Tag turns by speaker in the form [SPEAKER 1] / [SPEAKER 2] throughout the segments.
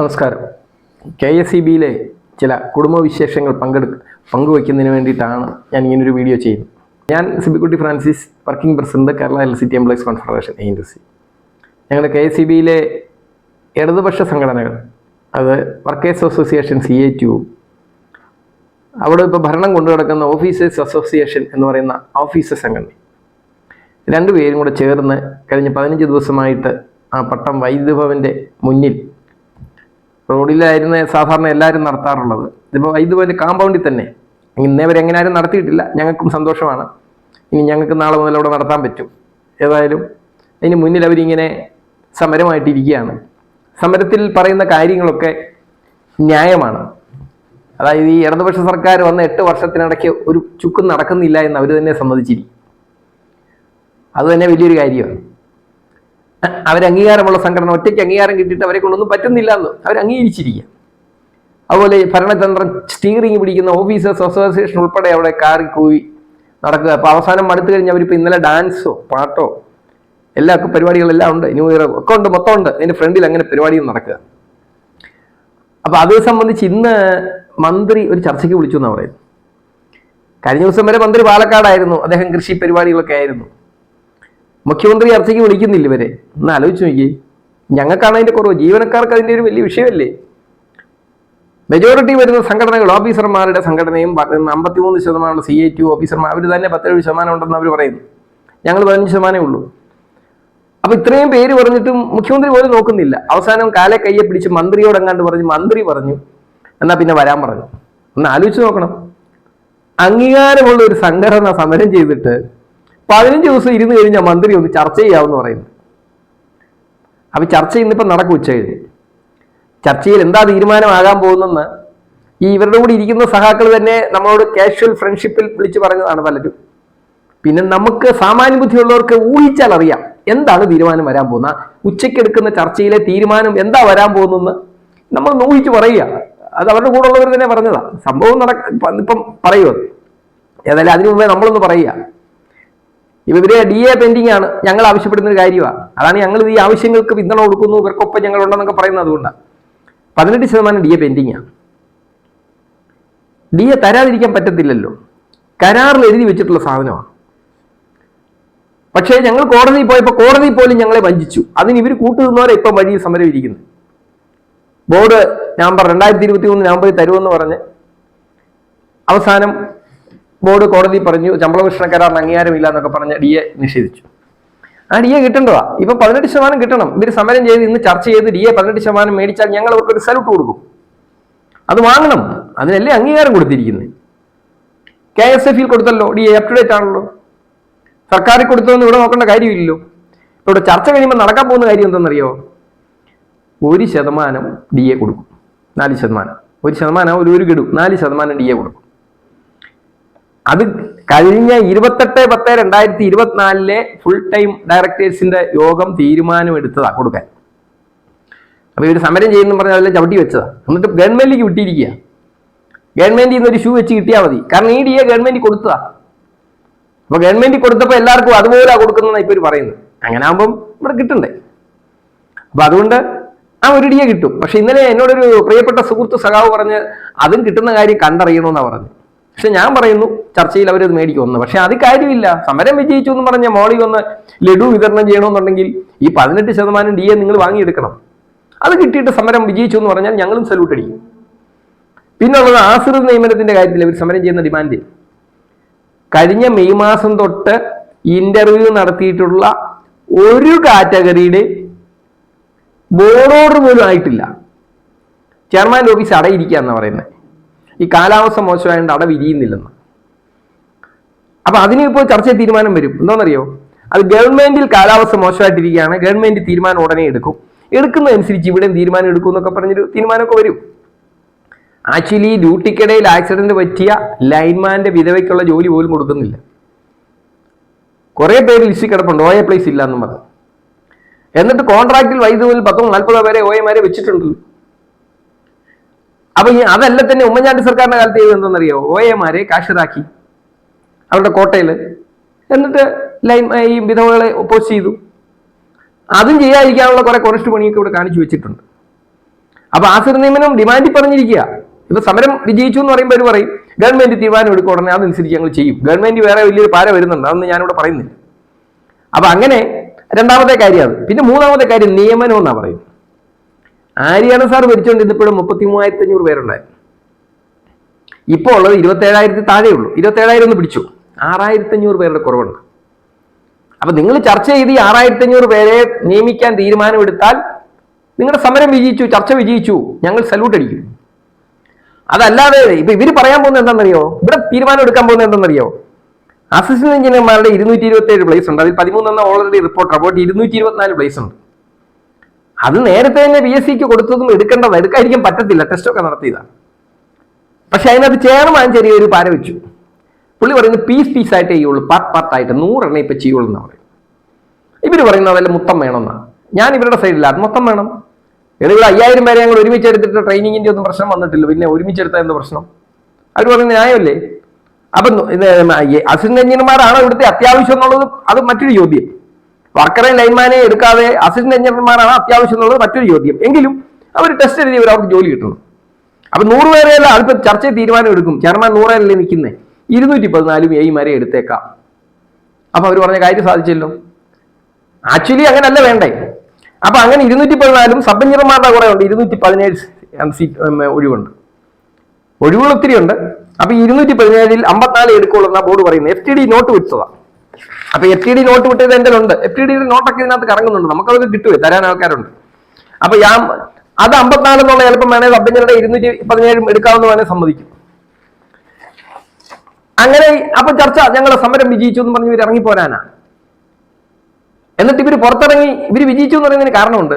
[SPEAKER 1] നമസ്കാരം. KSEBയിലെ ചില കുടുംബവിശേഷങ്ങൾ പങ്കുവയ്ക്കുന്നതിന് വേണ്ടിയിട്ടാണ് ഞാൻ ഇങ്ങനൊരു വീഡിയോ ചെയ്യുന്നത്. ഞാൻ Sibikutty Francis, working president, Kerala electricity employees confederation ANTC. ഞങ്ങളുടെ KSEBയിലെ ഇടതുപക്ഷ സംഘടനകൾ, അത് വർക്കേഴ്സ് അസോസിയേഷൻ CA2, അവിടെ ഇപ്പോൾ ഭരണം കൊണ്ടു കിടക്കുന്ന ഓഫീസേഴ്സ് അസോസിയേഷൻ എന്ന് പറയുന്ന ഓഫീസേഴ്സ് സംഘടന, രണ്ടുപേരും കൂടെ ചേർന്ന് കഴിഞ്ഞ 15 ദിവസമായിട്ട് ആ പട്ടം വൈദ്യുതി ഭവൻ്റെ മുന്നിൽ, റോഡിലായിരുന്നു സാധാരണ എല്ലാവരും നടത്താറുള്ളത്, ഇതിപ്പോൾ വൈദ്യുതി ഭവൻ്റെ കാമ്പൗണ്ടിൽ തന്നെ. ഇന്നേ വരെ എങ്ങനെ ആരും നടത്തിയിട്ടില്ല. ഞങ്ങൾക്കും സന്തോഷമാണ്. ഇനി ഞങ്ങൾക്ക് നാളെ മുതൽ അവിടെ നടത്താൻ പറ്റും. ഏതായാലും അതിന് മുന്നിൽ അവരിങ്ങനെ സമരമായിട്ടിരിക്കുകയാണ്. സമരത്തിൽ പറയുന്ന കാര്യങ്ങളൊക്കെ ന്യായമാണ്. അതായത് ഈ ഇടതുപക്ഷ സർക്കാർ വന്ന 8 വർഷത്തിനിടയ്ക്ക് ഒരു ചുക്കും നടക്കുന്നില്ല എന്ന് അവർ തന്നെ സമ്മതിച്ചിരിക്കും. അത് തന്നെ വലിയൊരു കാര്യമാണ്. അവരംഗീകാരമുള്ള സംഘടന ഒറ്റയ്ക്ക് അംഗീകാരം കിട്ടിയിട്ട് അവരെ കൊണ്ടൊന്നും പറ്റുന്നില്ല എന്ന് അവർ അംഗീകരിച്ചിരിക്കുക. അതുപോലെ ഭരണതന്ത്രം സ്റ്റീറിങ് പിടിക്കുന്ന ഓഫീസേഴ്സ് അസോസിയേഷൻ ഉൾപ്പെടെ അവിടെ കാറിക്കൂയി നടക്കുക. അപ്പോൾ അവസാനം മടുത്തു കഴിഞ്ഞാൽ അവരിപ്പോൾ ഇന്നലെ ഡാൻസോ പാട്ടോ എല്ലാ പരിപാടികളെല്ലാം ഉണ്ട്, ന്യൂ ഇയർ ഒക്കെ ഉണ്ട്, മൊത്തം ഉണ്ട്. അതിൻ്റെ ഫ്രണ്ടിൽ അങ്ങനെ പരിപാടിയും നടക്കുക. അപ്പോൾ അത് സംബന്ധിച്ച് ഇന്ന് മന്ത്രി ഒരു ചർച്ചയ്ക്ക് വിളിച്ചു എന്നാണ് പറയുന്നത്. കഴിഞ്ഞ ദിവസം വരെ മന്ത്രി പാലക്കാടായിരുന്നു, അദ്ദേഹം കൃഷി പരിപാടികളൊക്കെ ആയിരുന്നു. മുഖ്യമന്ത്രി ചർച്ചയ്ക്ക് വിളിക്കുന്നില്ല ഇവരെ. ഒന്ന് ആലോചിച്ച് നോക്കി. ഞങ്ങൾക്കാണ് അതിൻ്റെ കുറവ്, ജീവനക്കാർക്ക് അതിൻ്റെ ഒരു വലിയ വിഷയമല്ലേ. മെജോറിറ്റി വരുന്ന സംഘടനകൾ, ഓഫീസർമാരുടെ സംഘടനയും 53% CA2 ഓഫീസർമാർ, അവർ തന്നെ 17% ഉണ്ടെന്ന് അവർ പറയുന്നു. ഞങ്ങൾ 15% ഉള്ളൂ. അപ്പൊ ഇത്രയും പേര് പറഞ്ഞിട്ടും മുഖ്യമന്ത്രി പോലും നോക്കുന്നില്ല. അവസാനം കാലെ കയ്യെ പിടിച്ച് മന്ത്രിയോടെങ്ങാണ്ട് പറഞ്ഞു, മന്ത്രി പറഞ്ഞു എന്നാ പിന്നെ വരാൻ പറഞ്ഞു. ഒന്ന് ആലോചിച്ച് നോക്കണം. അംഗീകാരമുള്ള ഒരു സംഘടന സമരം ചെയ്തിട്ട് 15 ദിവസം ഇരുന്ന് കഴിഞ്ഞാൽ മന്ത്രി ഒന്ന് ചർച്ച ചെയ്യാമെന്ന് പറയുന്നു. അപ്പൊ ചർച്ച ഇന്നിപ്പം നടക്കും ഉച്ച കഴിഞ്ഞ്. ചർച്ചയിൽ എന്താ തീരുമാനമാകാൻ പോകുന്നെന്ന് ഈ ഇവരുടെ കൂടി ഇരിക്കുന്ന സഹാക്കൾ തന്നെ നമ്മളോട് കാഷ്വൽ ഫ്രണ്ട്ഷിപ്പിൽ വിളിച്ചു പറഞ്ഞതാണ് പലരും. പിന്നെ നമുക്ക് സാമാന്യ ബുദ്ധിയുള്ളവർക്ക് ഊഹിച്ചാൽ അറിയാം എന്താണ് തീരുമാനം വരാൻ പോകുന്ന. ഉച്ചയ്ക്കെടുക്കുന്ന ചർച്ചയിലെ തീരുമാനം എന്താ വരാൻ പോകുന്നെന്ന് നമ്മൾ ഊഹിച്ച് പറയുക. അത് അവരുടെ കൂടെ ഉള്ളവർ തന്നെ പറഞ്ഞതാ. സംഭവം ഇപ്പം പറയുമോ. ഏതായാലും അതിനു മുമ്പേ നമ്മളൊന്ന് പറയുക. ഇവരെ DA പെൻഡിങ് ആണ് ഞങ്ങൾ ആവശ്യപ്പെടുന്ന ഒരു കാര്യമാണ്. അതാണ് ഞങ്ങൾ ഈ ആവശ്യങ്ങൾക്ക് പിന്തുണ കൊടുക്കുന്നു, ഇവർക്കൊപ്പം ഞങ്ങളുണ്ടെന്നൊക്കെ പറയുന്നത്. അതുകൊണ്ടാണ് 18% DA പെൻഡിങ് ആണ്. DA തരാതിരിക്കാൻ പറ്റത്തില്ലല്ലോ. കരാറിൽ എഴുതി വെച്ചിട്ടുള്ള സാധനമാണ്. പക്ഷേ ഞങ്ങൾ കോടതിയിൽ പോയപ്പോൾ കോടതി പോലും ഞങ്ങളെ വഞ്ചിച്ചു. അതിന് ഇവർ കൂട്ടുനിന്നവരെ ഇപ്പം വഴിയിൽ സമരം ഇരിക്കുന്നത്. ബോർഡ് നവംബർ 2023 നവംബറിൽ തരുമെന്ന് പറഞ്ഞ് അവസാനം ബോർഡ് കോടതി പറഞ്ഞു ശമ്പള കരാറിന് അംഗീകാരമില്ല എന്നൊക്കെ പറഞ്ഞ് DA നിഷേധിച്ചു. ആ DA കിട്ടേണ്ടതാ. ഇപ്പൊ 18% കിട്ടണം. ഇവർ സമരം ചെയ്ത് ഇന്ന് ചർച്ച ചെയ്ത് DA 18% മേടിച്ചാൽ ഞങ്ങൾ അവർക്കൊരു സല്യൂട്ട് കൊടുക്കും. അത് വാങ്ങണം. അതിനല്ലേ അംഗീകാരം കൊടുത്തിരിക്കുന്നത്. KSFയിൽ കൊടുത്തല്ലോ, DA അപ് ടു ഡേറ്റ് ആണല്ലോ. സർക്കാരിൽ കൊടുത്തതെന്ന് ഇവിടെ നോക്കേണ്ട കാര്യമില്ലല്ലോ. ഇവിടെ ചർച്ച കഴിയുമ്പോൾ നടക്കാൻ പോകുന്ന കാര്യം എന്താണെന്നറിയോ? 1% DA കൊടുക്കും. 4%. 1% ഒരു ഗഡു 4% DA കൊടുക്കും. അത് കഴിഞ്ഞ 28/10/2024 ഫുൾ ടൈം ഡയറക്ടേഴ്സിന്റെ യോഗം തീരുമാനമെടുത്തതാ കൊടുക്കാൻ. അപ്പൊ ഇവർ സമരം ചെയ്യുന്ന പറഞ്ഞാൽ അതെല്ലാം ചവിട്ടി വെച്ചതാ. എന്നിട്ട് ഗവൺമെന്റിലേക്ക് വിട്ടിരിക്കുക. ഗവൺമെന്റിൽ നിന്ന് ഒരു ഷൂ വെച്ച് കിട്ടിയാൽ മതി. കാരണം ഈ DA ഗവൺമെന്റ് കൊടുത്തതാ. അപ്പൊ ഗവൺമെന്റ് കൊടുത്തപ്പോൾ എല്ലാവർക്കും അതുപോലെ കൊടുക്കുന്നതാണ് ഇപ്പൊ പറയുന്നത്. അങ്ങനെ ആകുമ്പം ഇവിടെ കിട്ടണ്ടേ. അപ്പൊ അതുകൊണ്ട് ആ ഒരു DA കിട്ടും. പക്ഷെ ഇന്നലെ എന്നോടൊരു പ്രിയപ്പെട്ട സുഹൃത്ത് സഖാവ് പറഞ്ഞ് അതും കിട്ടുന്ന കാര്യം കണ്ടറിയണമെന്നാ പറഞ്ഞു. പക്ഷെ ഞാൻ പറയുന്നു ചർച്ചയിൽ അവരത് മേടിക്കുമെന്ന്. പക്ഷെ അത് കാര്യമില്ല. സമരം വിജയിച്ചു എന്ന് പറഞ്ഞ മോളി വന്ന് ലഡു വിതരണം ചെയ്യണമെന്നുണ്ടെങ്കിൽ ഈ 18% DA നിങ്ങൾ വാങ്ങിയെടുക്കണം. അത് കിട്ടിയിട്ട് സമരം വിജയിച്ചു എന്ന് പറഞ്ഞാൽ ഞങ്ങളും സല്യൂട്ട് അടിക്കും. പിന്നുള്ളത് ആശ്രിത നിയമനത്തിന്റെ കാര്യത്തിൽ അവർ സമരം ചെയ്യുന്ന ഡിമാൻഡ്. കഴിഞ്ഞ മെയ് മാസം തൊട്ട് ഇന്റർവ്യൂ നടത്തിയിട്ടുള്ള ഒരു കാറ്റഗറിയുടെ ബോർഡ് ഓർഡർ പോലും ആയിട്ടില്ല. ചെയർമാൻ്റെ ഓഫീസ് അടയിരിക്കുക എന്നാണ് പറയുന്നത്. ഈ കാലാവസ്ഥ മോശമായതുകൊണ്ട് അട വിരിയുന്നില്ലെന്ന്. അപ്പൊ അതിനിപ്പോൾ ചർച്ച തീരുമാനം വരും. എന്താണെന്നറിയോ? അത് ഗവൺമെന്റിൽ കാലാവസ്ഥ മോശമായിട്ടിരിക്കുകയാണ്, ഗവൺമെന്റ് തീരുമാനം ഉടനെ എടുക്കും, എടുക്കുന്നതനുസരിച്ച് ഇവിടെയും തീരുമാനം എടുക്കും എന്നൊക്കെ പറഞ്ഞൊരു തീരുമാനമൊക്കെ വരും. ആക്ച്വലി ഡ്യൂട്ടിക്കിടയിൽ ആക്സിഡന്റ് പറ്റിയ ലൈൻമാന്റെ വിധവയ്ക്കുള്ള ജോലി പോലും കൊടുക്കുന്നില്ല. കുറെ പേര് ലിസ്റ്റിൽ കിടപ്പുണ്ട്, OA പ്ലേസ് ഇല്ല എന്നും പറഞ്ഞു. എന്നിട്ട് കോൺട്രാക്റ്റിൽ വൈദ്യുതിയിൽ 10-40 പേരെ OA വെച്ചിട്ടുണ്ട്. അപ്പൊ അതല്ല തന്നെ ഉമ്മൻചാണ്ടി സർക്കാരിന്റെ കാലത്ത് ചെയ്ത് എന്താണെന്നറിയോ? OA കാഷ്യറാക്കി അവരുടെ കോട്ടയിൽ. എന്നിട്ട് ഈ വിധവകളെ ഒപ്പോസ് ചെയ്തു. അതും ചെയ്യാതിരിക്കാനുള്ള കുറെ കുറച്ച് പണിയൊക്കെ ഇവിടെ കാണിച്ചു വെച്ചിട്ടുണ്ട്. അപ്പൊ ആസിർ നിയമനം ഡിമാൻഡിൽ പറഞ്ഞിരിക്കുക. ഇപ്പൊ സമരം വിജയിച്ചു എന്ന് പറയുമ്പോൾ അവർ പറയും ഗവൺമെന്റ് തീരുമാനം എടുക്കും, ഉടനെ അതനുസരിച്ച് ഞങ്ങൾ ചെയ്യും. ഗവൺമെന്റ് വേറെ വലിയൊരു പാര വരുന്നുണ്ട്, അതൊന്നും ഞാനിവിടെ പറയുന്നില്ല. അപ്പൊ അങ്ങനെ രണ്ടാമത്തെ കാര്യം അത്. പിന്നെ മൂന്നാമത്തെ കാര്യം നിയമനം എന്നാ പറയുന്നത്. ആര്യാണ സാർ ഭരിച്ചുകൊണ്ടിരുന്നപ്പോഴും 33,500 പേരുണ്ടായി. ഇപ്പോൾ ഉള്ളത് 27,000 താഴെ ഉള്ളൂ. 27,000 ഒന്ന് പിടിച്ചു, 6,500 പേരുടെ കുറവുണ്ട്. അപ്പൊ നിങ്ങൾ ചർച്ച ചെയ്ത് ഈ 6,500 പേരെ നിയമിക്കാൻ തീരുമാനമെടുത്താൽ നിങ്ങളുടെ സമരം വിജയിച്ചു, ചർച്ച വിജയിച്ചു, ഞങ്ങൾ സല്യൂട്ട് അടിക്കും. അതല്ലാതെ ഇപ്പൊ ഇവര് പറയാൻ പോകുന്നത് എന്താണെന്നറിയോ, ഇവിടെ തീരുമാനം എടുക്കാൻ പോകുന്നത് എന്താണെന്നറിയോ, അസിസ്റ്റന്റ് എഞ്ചിനീയർമാരുടെ 227 പ്ലേസ് ഉണ്ട്. അതിൽ 13 ഓൾറെഡി റിപ്പോർട്ട് അപ്പോൾ 224 പ്ലേസ് ഉണ്ട്. അത് നേരത്തെ തന്നെ PSCക്ക് കൊടുത്തതും എടുക്കാതിരിക്കാൻ പറ്റത്തില്ല, ടെസ്റ്റൊക്കെ നടത്തിയതാണ്. പക്ഷെ അതിനകത്ത് ചെയർമാൻ ചെറിയൊരു പാര വെച്ചു. പുള്ളി പറയുന്നത് പീസായിട്ട് ചെയ്യുള്ളൂ, പാർട്ടായിട്ട് 100 എണ്ണം ഇപ്പൊ ചെയ്യുള്ളൂ എന്നാണ് പറയുന്നത്. ഇവര് പറയുന്നത് അതല്ല മൊത്തം വേണമെന്നാണ്. ഞാൻ ഇവരുടെ സൈഡില്ല, അത് മൊത്തം വേണം. ഇവിടെ 5,000 പേരെ ഞങ്ങൾ ഒരുമിച്ച് എടുത്തിട്ട് ട്രെയിനിങ്ങിന്റെ ഒന്നും പ്രശ്നം വന്നിട്ടില്ല, പിന്നെ ഒരുമിച്ചെടുത്ത എന്താ പ്രശ്നം? അവർ പറയുന്നത് ന്യായമല്ലേ? അപ്പൊ അസിസ്റ്റന്റ് എഞ്ചിനീയർമാരാണോ ഇവിടുത്തെ അത്യാവശ്യം എന്നുള്ളത് അത് മറ്റൊരു ചോദ്യം. വർക്കറേയും ലൈൻമാനെയും എടുക്കാതെ അസിസ്റ്റന്റ് എഞ്ചിനീയർമാരാണ് അത്യാവശ്യം എന്നുള്ളത് മറ്റൊരു ചോദ്യം. എങ്കിലും അവർ ടെസ്റ്റ് എഴുതി അവർക്ക് ജോലി കിട്ടണം. അപ്പൊ 100 പേരെയല്ല അതിപ്പോ ചർച്ചയിൽ തീരുമാനം എടുക്കും. ചെയർമാൻ 100 അല്ലേ നിൽക്കുന്നത്, 214 AEമാരെ എടുത്തേക്കാം. അപ്പൊ അവർ പറഞ്ഞ കാര്യം സാധിച്ചല്ലോ. ആക്ച്വലി അങ്ങനല്ല വേണ്ടേ. അപ്പൊ അങ്ങനെ 214 സബ് എഞ്ചിനീയർമാരുടെ കുറെ ഉണ്ട്, 217 ഒഴിവുണ്ട്. ഒഴിവുകൾ ഒത്തിരി ഉണ്ട്. അപ്പൊ 217-ൽ 54 എടുക്കുള്ളൂ എന്നാ ബോർഡ് പറയുന്നത്. FTD നോട്ട് വിട്ടതാ. അപ്പൊ FTD നോട്ട് വിട്ടത് എന്റെ ഉണ്ട്. FTD നോട്ടൊക്കെ ഇതിനകത്ത് കറങ്ങുന്നുണ്ട്, നമുക്കതൊക്കെ കിട്ടുവേ, തരാൻ ആൾക്കാരുണ്ട്. അപ്പൊ അത് 54 എന്നുള്ള ചിലപ്പം വേണേൽ സബ് എഞ്ചിനീയറുടെ 217 എടുക്കാമെന്ന് വേണേൽ സമ്മതിക്കും. അങ്ങനെ അപ്പൊ ചർച്ച ഞങ്ങൾ സമരം വിജയിച്ചു എന്ന് പറഞ്ഞ് ഇവർ ഇറങ്ങിപ്പോരാനാ. എന്നിട്ട് ഇവര് പുറത്തിറങ്ങി ഇവര് വിജയിച്ചു എന്ന് പറയുന്നതിന് കാരണമുണ്ട്.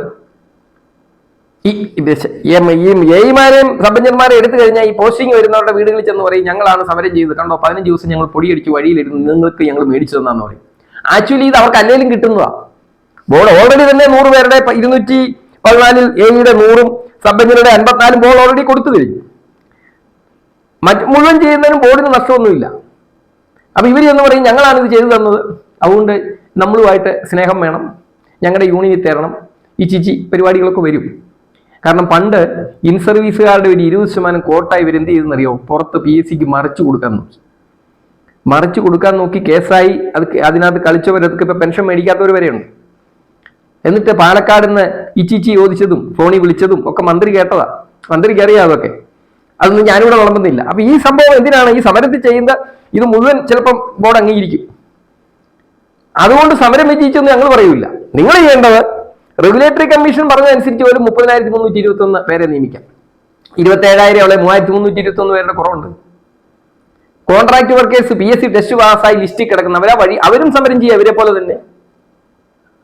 [SPEAKER 1] ഈ എമാരെയും സബ് എഞ്ചിനീയർമാരെ എടുത്തു കഴിഞ്ഞാൽ ഈ പോസ്റ്റിംഗ് വരുന്നവരുടെ വീടുകളിൽ ചെന്ന് പറയും ഞങ്ങളാണ് സമരം ചെയ്തത്, കണ്ടോ 15 ദിവസം ഞങ്ങൾ പൊടിയടിച്ച് വഴിയിലിരുന്ന് നിങ്ങൾക്ക് ഞങ്ങൾ മേടിച്ചു തന്നാന്ന് പറയും. ആക്ച്വലി ഇത് അവർക്ക് അല്ലെങ്കിലും കിട്ടുന്നതാ. ബോർഡ് ഓൾറെഡി തന്നെ 100 പേരുടെ 214 AEയുടെ 100-ഉം സബ് എഞ്ചിനീയറുടെ 54-ഉം ബോർഡ് ഓൾറെഡി കൊടുത്തു കഴിഞ്ഞു. മുഴുവൻ ചെയ്യുന്നതിനും ബോർഡിന് നഷ്ടമൊന്നുമില്ല. അപ്പൊ ഇവർ എന്ന് പറയും ഞങ്ങളാണ് ഇത് ചെയ്തു തന്നത്, അതുകൊണ്ട് നമ്മളുമായിട്ട് സ്നേഹം വേണം, ഞങ്ങളുടെ യൂണിയനിൽ തരണം. ഈ ചിച്ചി പരിപാടികളൊക്കെ വരും. കാരണം പണ്ട് ഇൻ സർവീസുകാരുടെ ഒരു 20% കോട്ടായി ഇവരെന്ത് ചെയ്തെന്നറിയോ, പുറത്ത് PSCക്ക് മറിച്ചു കൊടുക്കാൻ നോക്കി കേസായി. അതിനകത്ത് കളിച്ചവരൊക്കെ ഇപ്പൊ പെൻഷൻ മേടിക്കാത്തവർ വരെയുണ്ട്. എന്നിട്ട് പാലക്കാട് നിന്ന് ഈ ചിച്ചി ചോദിച്ചതും ഫോണിൽ വിളിച്ചതും ഒക്കെ മന്ത്രി കേട്ടതാ, മന്ത്രിക്ക് അറിയാം അതൊക്കെ. അതൊന്നും ഞാനിവിടെ വിളമ്പുന്നില്ല. അപ്പൊ ഈ സംഭവം എന്തിനാണ് ഈ സമരത്തിൽ ചെയ്യുന്ന ഇത് മുഴുവൻ ചിലപ്പം ബോർഡ് അംഗീകരിക്കും. അതുകൊണ്ട് സമരം വിജയിച്ചൊന്നും ഞങ്ങൾ പറയൂല. നിങ്ങൾ ചെയ്യേണ്ടത് റെഗുലേറ്ററി കമ്മീഷൻ പറഞ്ഞതനുസരിച്ച് ഒരു 30,321 പേരെ നിയമിക്കാം. 27,000 അവളെ 3,321 പേരുടെ കുറവുണ്ട്. കോൺട്രാക്ട് വർക്കേഴ്സ് PSC ടെസ്റ്റ് പാസ്സായി ലിസ്റ്റിൽ കിടക്കുന്നവരാ വഴി അവരും സമരം ചെയ്യുക, അവരെ പോലെ തന്നെ.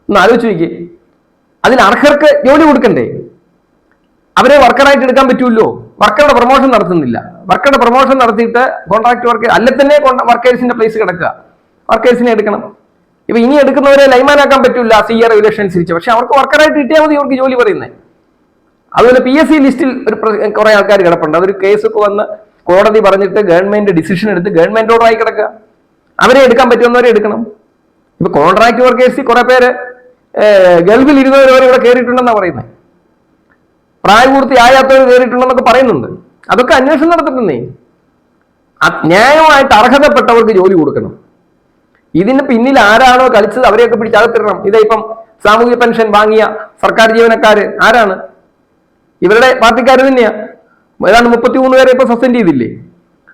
[SPEAKER 1] ഒന്ന് ആലോചിച്ച് നോക്കിയേ, അതിൽ അർഹർക്ക് ജോലി കൊടുക്കണ്ടേ? അവരെ വർക്കറായിട്ട് എടുക്കാൻ പറ്റൂല്ലോ. വർക്കറുടെ പ്രൊമോഷൻ നടത്തുന്നില്ല. വർക്കറുടെ പ്രൊമോഷൻ നടത്തിയിട്ട് കോൺട്രാക്ട് വർക്കേഴ്സ് അല്ലെ തന്നെ വർക്കേഴ്സിന്റെ പ്ലേസ് കിടക്കുക, വർക്കേഴ്സിനെ എടുക്കണം. ഇപ്പൊ ഇനി എടുക്കുന്നവരെ ലൈമാനാക്കാൻ പറ്റില്ല CA റെഗുലേഷൻ അനുസരിച്ച്. പക്ഷെ അവർക്ക് വർക്കറായിട്ട് കിട്ടിയാൽ മതി അവർക്ക് ജോലി പറയുന്നത്. അതുപോലെ PSC ലിസ്റ്റിൽ കുറെ ആൾക്കാർ കിടപ്പുണ്ട്. അതൊരു കേസൊക്കെ വന്ന് കോടതി പറഞ്ഞിട്ട് ഗവൺമെന്റ് ഡിസിഷൻ എടുത്ത് ഗവൺമെന്റ് ഓർഡർ ആയി കിടക്കുക. അവരെ എടുക്കാൻ പറ്റുന്നവരെ എടുക്കണം. ഇപ്പൊ കോൺട്രാക്ട് വർക്കേഴ്സ് കുറെ പേര് ഗൾഫിൽ ഇരുന്നവരെ ഇവിടെ കയറിയിട്ടുണ്ടെന്നാണ് പറയുന്നത്. പ്രായപൂർത്തിയാകാത്തവർ കയറിയിട്ടുണ്ടെന്നൊക്കെ പറയുന്നുണ്ട്. അതൊക്കെ അന്വേഷണം നടത്തിട്ടുണ്ടേ. ന്യായമായിട്ട് അർഹതപ്പെട്ടവർക്ക് ജോലി കൊടുക്കണം. ഇതിന് പിന്നിൽ ആരാണോ കളിച്ചത് അവരെയൊക്കെ പിടിച്ചകത്തിടണം. ഇപ്പം സാമൂഹ്യ പെൻഷൻ വാങ്ങിയ സർക്കാർ ജീവനക്കാര് ആരാണ്? ഇവരുടെ പാർട്ടിക്കാർ തന്നെയാ. ഏതാണ്ട് 33 പേരെ ഇപ്പൊ സസ്പെൻഡ് ചെയ്തില്ലേ?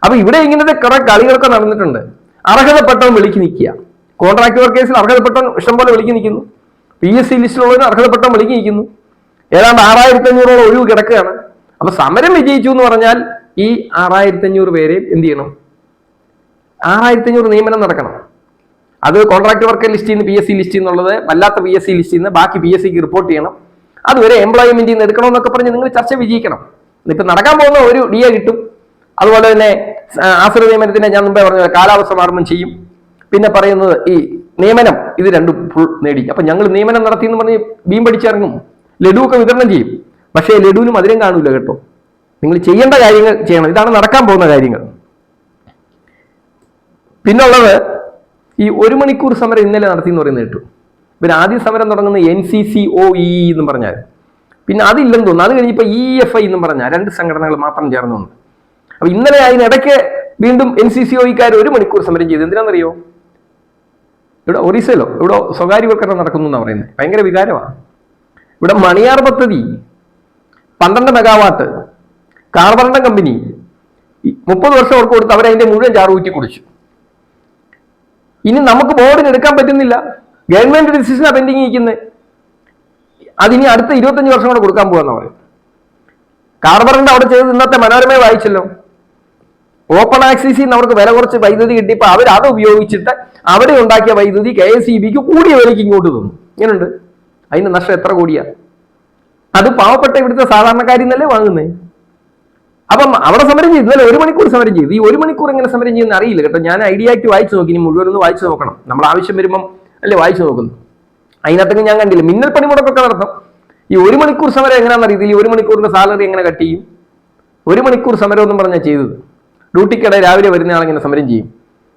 [SPEAKER 1] അപ്പൊ ഇവിടെ ഇങ്ങനത്തെ കുറെ കളികളൊക്കെ നടന്നിട്ടുണ്ട്. അർഹതപ്പെട്ടവൻ വിളിക്ക് നിൽക്കുക. കോൺട്രാക്ട് വർക്കേഴ്സിൽ അർഹതപ്പെട്ടവൻ ഇഷ്ടംപോലെ വിളിക്ക് നിൽക്കുന്നു. PSC ലിസ്റ്റിലുള്ളവന് അർഹതപ്പെട്ടവൻ വിളിക്ക് നിൽക്കുന്നു. ഏതാണ്ട് 6,500 ഒഴിവ് കിടക്കുകയാണ്. അപ്പൊ സമരം വിജയിച്ചു എന്ന് പറഞ്ഞാൽ ഈ 6,500 പേരെ എന്ത് ചെയ്യണം? 6,500 നിയമനം നടക്കണം. അത് കോൺട്രാക്ട് വർക്കർ ലിസ്റ്റിൽ നിന്ന് PSC ലിസ്റ്റിൽ നിന്നുള്ളത് വല്ലാത്ത PSC ലിസ്റ്റിൽ നിന്ന് ബാക്കി PSCക്ക് റിപ്പോർട്ട് ചെയ്യണം. അതുവരെ എംപ്ലോയ്മെന്റിൽ നിന്ന് എടുക്കണമെന്നൊക്കെ പറഞ്ഞ് നിങ്ങൾ ചർച്ച വിജയിക്കണം. ഇപ്പൊ നടക്കാൻ പോകുന്ന ഒരു DA കിട്ടും. അതുപോലെ തന്നെ ആശ്രിത നിയമനത്തിന് ഞാൻ മുമ്പേ പറഞ്ഞ കാലാവസ്ഥ മാറുമ്പം ചെയ്യും. പിന്നെ പറയുന്നത് ഈ നിയമനം, ഇത് രണ്ടും ഫുൾ നേടി. അപ്പൊ ഞങ്ങൾ നിയമനം നടത്തി എന്ന് പറഞ്ഞ് ബീം പഠിച്ചിറങ്ങും, ലഡു ഒക്കെ വിതരണം ചെയ്യും. പക്ഷേ ലഡുവിന് മധുരം കാണൂല കേട്ടോ. നിങ്ങൾ ചെയ്യേണ്ട കാര്യങ്ങൾ ചെയ്യണം. ഇതാണ് നടക്കാൻ പോകുന്ന കാര്യങ്ങൾ. പിന്നുള്ളത് ഈ 1 മണിക്കൂർ സമരം ഇന്നലെ നടത്തി എന്ന് പറയുന്നത് കേട്ടു. ഇവർ ആദ്യ സമരം തുടങ്ങുന്ന NCCOE എന്ന് പറഞ്ഞാൽ പിന്നെ അതില്ലെന്ന് തോന്നുന്നു. അത് കഴിഞ്ഞപ്പോൾ EFI എന്നും പറഞ്ഞ 2 സംഘടനകൾ മാത്രം ചേർന്നു. അപ്പൊ ഇന്നലെ അതിനിടയ്ക്ക് വീണ്ടും NCCOക്കാർ 1 മണിക്കൂർ സമരം ചെയ്തു. എന്തിനാണെന്നറിയോ? ഇവിടെ ഒറീസയിലോ ഇവിടെ സ്വകാര്യവൽക്കരണം നടക്കുന്നു എന്നാണ് പറയുന്നത്. ഭയങ്കര വികാരമാണ്. ഇവിടെ മണിയാർ പദ്ധതി 12 മെഗാവാട്ട് കാർബറണ്ടം കമ്പനി 30 വർഷം അവർക്ക് കൊടുത്ത് അവരതിന്റെ മുഴുവൻ ചാറ് ഊറ്റി കുടിച്ചു. ഇനി നമുക്ക് ബോർഡിന് എടുക്കാൻ പറ്റുന്നില്ല. ഗവൺമെന്റ് ഡിസിഷനാണ് പെൻഡിങ് ഇരിക്കുന്നത്. അതിനി അടുത്ത 25 വർഷം കൂടെ കൊടുക്കാൻ പോകാന്ന് പറയും. കാർബറണ്ടം അവിടെ ചെയ്ത് ഇന്നത്തെ മനോരമയെ വായിച്ചല്ലോ. ഓപ്പൺ ആക്സിസിൽ അവർക്ക് വില കുറച്ച് വൈദ്യുതി കിട്ടിയപ്പോൾ അവർ അത് ഉപയോഗിച്ചിട്ട് അവിടെ ഉണ്ടാക്കിയ വൈദ്യുതി KSEBക്ക് കൂടിയ വിലയ്ക്ക് ഇങ്ങോട്ട് തന്നു. ഇങ്ങനെയുണ്ട്. അതിന്റെ നഷ്ടം എത്ര കോടിയാ? അത് പാവപ്പെട്ട ഇവിടുത്തെ സാധാരണക്കാരിൽ നിന്നല്ലേ വാങ്ങുന്നേ. അപ്പം അവിടെ സമരം ചെയ്തു. ഇന്നലെ 1 മണിക്കൂർ സമരം ചെയ്തു. ഈ 1 മണിക്കൂർ എങ്ങനെ സമരം ചെയ്യുന്ന അറിയില്ല കേട്ടോ. ഞാൻ ഐഡിയ ആക്ട് വായിച്ചു നോക്കി. ഇനി മുഴുവനൊന്ന് വായിച്ചു നോക്കണം. നമ്മൾ ആവശ്യം വരുമ്പം അല്ലേ വായിച്ചു നോക്കുന്നു. അതിനകത്തൊക്കെ ഞാൻ കണ്ടില്ല. മിന്നൽ പണിമുടക്കൊക്കെ നടത്തും. ഈ 1 മണിക്കൂർ സമരം എങ്ങനെയാണെന്ന് അറിയില്ല. ഈ 1 മണിക്കൂറിന്റെ സാലറി എങ്ങനെ കട്ട് ചെയ്യും? 1 മണിക്കൂർ സമരം ഒന്നും പറഞ്ഞാൽ ചെയ്തത്. ഡ്യൂട്ടിക്കിടെ രാവിലെ വരുന്ന ആളിങ്ങനെ സമരം ചെയ്യും.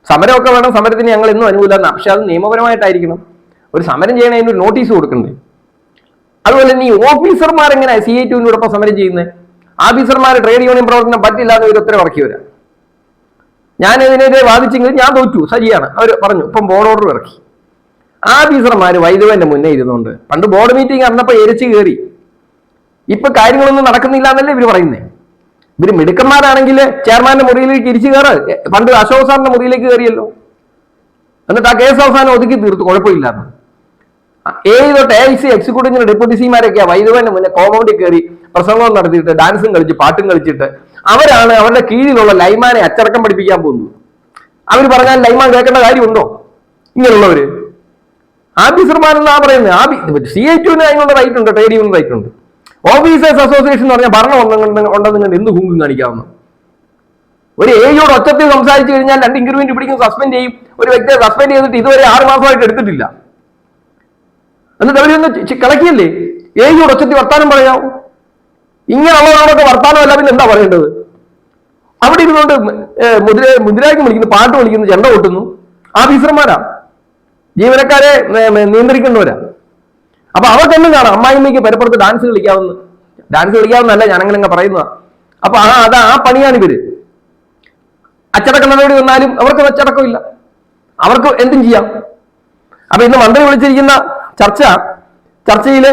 [SPEAKER 1] സമരമൊക്കെ വേണം. സമരത്തിന് ഞങ്ങൾ എന്നും അനുകൂലമാണ്. പക്ഷെ അത് നിയമപരമായിട്ടായിരിക്കണം. ഒരു സമരം ചെയ്യണതിന് ഒരു നോട്ടീസ് കൊടുക്കണ്ടേ? അതുപോലെ തന്നെ ഈ ഓഫീസർമാരെങ്ങനെ CI2-നോടൊപ്പം സമരം ചെയ്യുന്നത്? ഓഫീസർമാർ ട്രേഡ് യൂണിയൻ പ്രവർത്തനം പറ്റില്ല എന്ന് ഒരു ഉത്തരവ് ഇറക്കി വരാം. ഞാൻ ഇതിനെതിരെ വാദിച്ചെങ്കിൽ ഞാൻ തോറ്റു, ശരിയാണ്. അവർ പറഞ്ഞു. ഇപ്പം ബോർഡ് ഓർഡർ ഇറക്കി. ഓഫീസർമാർ വൈദ്യുവന്റെ മുന്നേ ഇരുന്നുകൊണ്ട് പണ്ട് ബോർഡ് മീറ്റിംഗ് നടന്നപ്പോൾ എരിച്ചു കയറി. ഇപ്പൊ കാര്യങ്ങളൊന്നും നടക്കുന്നില്ല എന്നല്ലേ ഇവർ പറയുന്നത്. ഇവര് മിടുക്കന്മാരാണെങ്കിൽ ചെയർമാന്റെ മുറിയിലേക്ക് ഇരിച്ചു കയറ്. പണ്ട് അശോക് സാറിന്റെ മുറിയിലേക്ക് കയറിയല്ലോ. എന്നിട്ട് ആ കേസ് അവസാനം ഒതുക്കി തീർത്തു. കുഴപ്പമില്ലാന്ന്. തൊട്ട് AIC എക്സിക്യൂട്ടീവിന്റെ ഡെപ്യൂട്ടി സിമാരൊക്കെയാ വൈദ്യുവന്റെ മുന്നേ കോമ്പൗണ്ടിൽ കയറി പ്രസംഗം നടത്തിയിട്ട് ഡാൻസും കളിച്ച് പാട്ടും കളിച്ചിട്ട് അവരാണ് അവരുടെ കീഴിലുള്ള ലൈമാനെ അച്ചടക്കം പഠിപ്പിക്കാൻ പോകുന്നത്. അവർ പറഞ്ഞാൽ ലൈമാൻ കേൾക്കേണ്ട കാര്യമുണ്ടോ? ഇങ്ങനെയുള്ളവര് ഓഫീസർമാരെന്നാ പറയുന്നത്. CI2-ന് അതിനുള്ള റൈറ്റ് ഉണ്ട്. ട്രേഡ് യൂണിയൻ റൈറ്റ് ഉണ്ട്. ഓഫീസേഴ്സ് അസോസിയേഷൻ എന്ന് പറഞ്ഞാൽ ഭരണം ഉണ്ടെന്ന് കണ്ട് എന്ത് ഹൂങ്കും കാണിക്കാവുന്നു. ഒരു AEയോട് ഒച്ചത്തിൽ സംസാരിച്ചു കഴിഞ്ഞാൽ 2 ഇൻക്രിമെന്റ് പിടിക്കും, സസ്പെൻഡ് ചെയ്യും. ഒരു വ്യക്തിയെ സസ്പെൻഡ് ചെയ്തിട്ട് ഇതുവരെ 6 മാസമായിട്ട് എടുത്തിട്ടില്ല. എന്നിട്ട് അവരൊന്ന് കളക്കിയല്ലേ? AEയോട് ഒച്ചത്തിൽ വർത്താനം പറയാവൂ? ഇങ്ങനെയുള്ളവരോടൊക്കെ വർത്താനമല്ല പിന്നെ എന്താ പറയേണ്ടത്? അവിടെ ഇരുന്നുകൊണ്ട് മുദ്രാവാക്യം വിളിക്കുന്നു, പാട്ട് വിളിക്കുന്നു, ചെണ്ട കൊട്ടുന്നു. ഓഫീസർമാരാ, ജീവനക്കാരെ നിയന്ത്രിക്കുന്നവരാ. അപ്പൊ അവർക്കൊന്നും കാണാം അമ്മായിമ്മയ്ക്ക് പരപ്പുറത്ത് ഡാൻസ് കളിക്കാവുന്നല്ല, ഞാനങ്ങനെ പറയുന്നതാ. അപ്പൊ ആ പണിയാണ് ഇവര്. അച്ചടക്ക നടപടി വന്നാലും അവർക്ക് അച്ചടക്കമില്ല. അവർക്ക് എന്തും ചെയ്യാം. അപ്പൊ ഇന്ന് മന്ത്രി വിളിച്ചിരിക്കുന്ന ചർച്ചയില്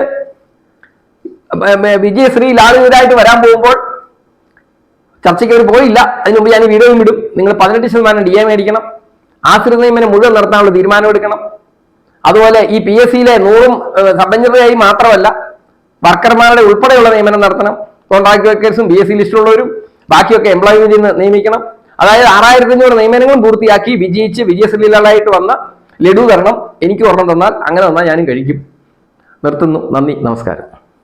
[SPEAKER 1] വിജയശ്രീ ലാളിതരായിട്ട് വരാൻ പോകുമ്പോൾ ചർച്ചയ്ക്ക് അവർ പോയില്ല. അതിന് മുമ്പ് ഞാൻ ഈ വീഡിയോയും വിടും. നിങ്ങൾ 18% DA മേടിക്കണം. ആശ്രിത നിയമനം മുഴുവൻ നടത്താനുള്ള തീരുമാനം എടുക്കണം. അതുപോലെ ഈ PSCയിലെ 100 സബ് എഞ്ചിനീയറായി മാത്രമല്ല വർക്കർമാരുടെ ഉൾപ്പെടെയുള്ള നിയമനം നടത്തണം. കോൺട്രാക്ട് വർക്കേഴ്സും PSC ലിസ്റ്റിലുള്ളവരും ബാക്കിയൊക്കെ എംപ്ലോയ്മെന്റിൽ നിന്ന് നിയമിക്കണം. അതായത് 6500 നിയമനങ്ങളും പൂർത്തിയാക്കി വിജയിച്ച് വിജയശ്രീലാളായിട്ട് വന്ന ലഡു തരണം. എനിക്ക് ഒരെണ്ണം തന്നാൽ അങ്ങനെ തന്നാൽ ഞാനും കഴിക്കും. നിർത്തുന്നു. നന്ദി, നമസ്കാരം.